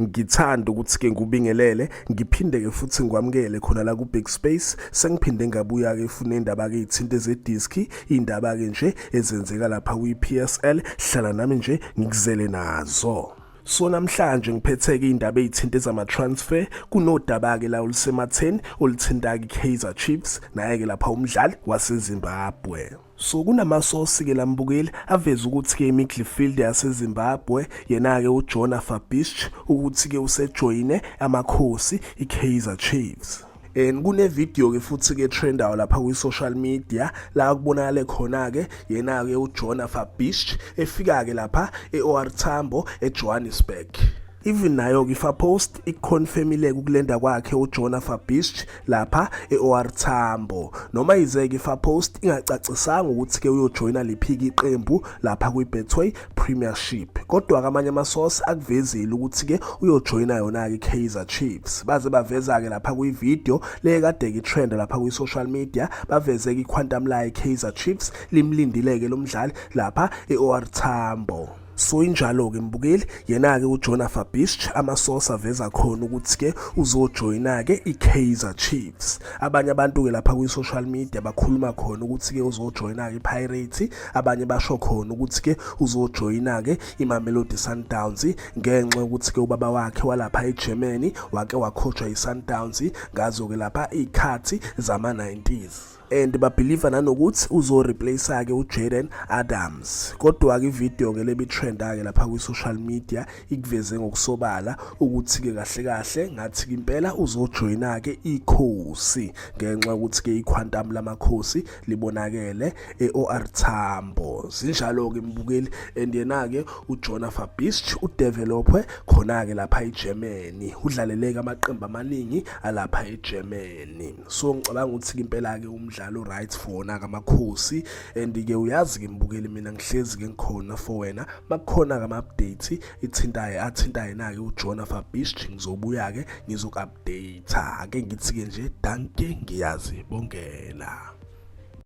Ngithanda ukuthi ke ngubingelele ngiphinde ke futhi ngikwamukele khona la ku Big Space sengiphinde ngabuya ke funa indaba ke ithinte zedisk indaba ke nje ezenzeka lapha ku PSL hlala nami nje ngikuzele nazo. So namhlanje ngiphethe ke indaba ezithinte zama transfer kunodaba ke la ulisematheni olithinta ke Kaizer Chiefs naye ke lapha umdlali waseZimbabwe. So kunamasosi ke lambukeli aveza ukuthi ke midfield yaseZimbabwe yena ke uJona Fabish ukuthi ke usejoyine amakhosi iKaizer Chiefs. Kune video ke futhi ke trendayo lapha ku social media la kubonakala khona ke yena ke uJona Fabish efika ke lapha eOR Tambo eJohannesburg. Even nayo ke ifa post iconfirmile ukulenda kwakhe uJona Fabish lapha eOR Tambo noma izeke ifa post ingacacisanga ukuthi ke uyojoina liphiki iqembu lapha kwiBetway Premiership kodwa kamanye amasource akuvezile ukuthi ke uyojoina yona ke Kaizer Chiefs baze baveza ke lapha kwivideo le kade ke trend lapha ku social media baveze ke iquantum la Kaizer Chiefs limlindile ke lomdlali lapha eOR Tambo. So injalo ke mbukeli yena ke uJona Fabish amasource aveza khona ukuthi ke uzojoina ke iKaizer Chiefs. Abanye abantu ke lapha ku social media bakhuluma khona ukuthi ke uzojoina ke iPirates, abanye basho khona ukuthi ke uzojoina ke iMamelodi Sundowns ngenxa ukuthi ke ubaba wakhe walapha eGermany wake wakhotshwa iSundowns ngazo ke lapha ikhathi zama 90s. And babelieve nanokuthi uzo replace ke uJaden Adams kodwa ke ivideo ke lebi trend ke lapha ku social media ikuveze ngokusobala ukuthi ke kahle ngathi ke impela uzojoina ke ikhosi ngenxa ukuthi ke iquantum lamakhosi libonakele eOR Tambo. Sinjalo ke mbukeli and yena ke uJona Fabish udevelopwe khona ke lapha eGermany udlaleleke amaqembu amaningi alapha eGermany. So ngicabanga ukuthi ke impela ke umdlalo right for wona kamakhosi and ke uyazi ke mbukeli mina ngihlezi ke ngikhona for wena makukhona ke ama-update athinta yena ke uJona Fabish ngizobuya ke ngizok-update ake ngithi ke nje danke ngiyazi bongela.